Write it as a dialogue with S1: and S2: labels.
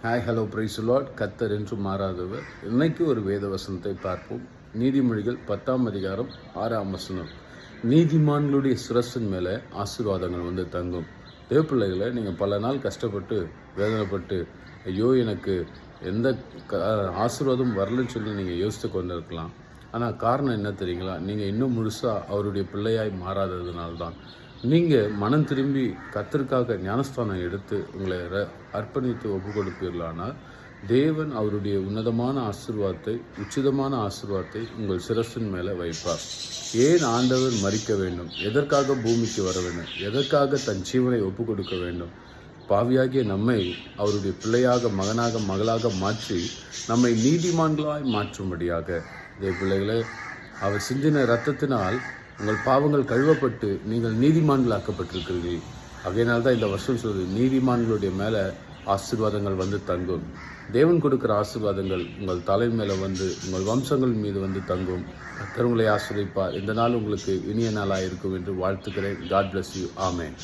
S1: Hello price Lord. கர்த்தர் என்றும் மாறாதவர். இன்னைக்கு ஒரு வேத வசனத்தை பார்ப்போம். நீதிமொழிகள் 10ஆம் அதிகாரம் 6ஆம் வசனம். நீதிமான்களுடைய சிரசின் மேலே ஆசீர்வாதங்கள் தங்கும். தேவப்பிள்ளைகளை நீங்கள் பல நாள் கஷ்டப்பட்டு வேதனைப்பட்டு ஐயோ எனக்கு எந்த ஆசீர்வாதம் வரலன்னு சொல்லி நீங்கள் யோசித்து கொண்டு இருக்கலாம். ஆனால் காரணம் என்ன தெரியுங்களா? நீங்கள் இன்னும் முழுசாக அவருடைய பிள்ளையாய் மாறாததுனால்தான். நீங்கள் மனம் திரும்பி கர்த்தருக்காக ஞானஸ்தானம் எடுத்து உங்களை அர்ப்பணித்து ஒப்பு கொடுப்பீர்களானால் தேவன் அவருடைய உன்னதமான ஆசீர்வாதத்தை, உச்சிதமான ஆசீர்வாதத்தை உங்கள் சிரசின் மேலே வைப்பார். ஏன் ஆண்டவர் மரிக்க வேண்டும்? எதற்காக பூமிக்கு வர வேண்டும்? எதற்காக தன் ஜீவனை ஒப்பு கொடுக்க வேண்டும்? பாவியாகிய நம்மை அவருடைய பிள்ளையாக, மகனாக, மகளாக மாற்றி நம்மை நீதிமான்களாய் மாற்றும்படியாக. பிள்ளைகளை அவர் சிந்தின இரத்தத்தினால் உங்கள் பாவங்கள் கழுவப்பட்டு நீங்கள் நீதிமான்களாக்கப்பட்டிருக்கிறீர்கள். அதனால்தான் இந்த வருஷம் சொல்லுது, நீதிமான்களுடைய மேலே ஆசீர்வாதங்கள் தங்கும். தேவன் கொடுக்குற ஆசீர்வாதங்கள் உங்கள் தலை மேலே உங்கள் வம்சங்கள் மீது தங்கும். கர்த்தர் உங்களை ஆசீர்வதிப்பார். இந்த நாள் உங்களுக்கு இனிய நாளாக இருக்கும் என்று வாழ்த்துக்கிறேன். God bless you. ஆமென்.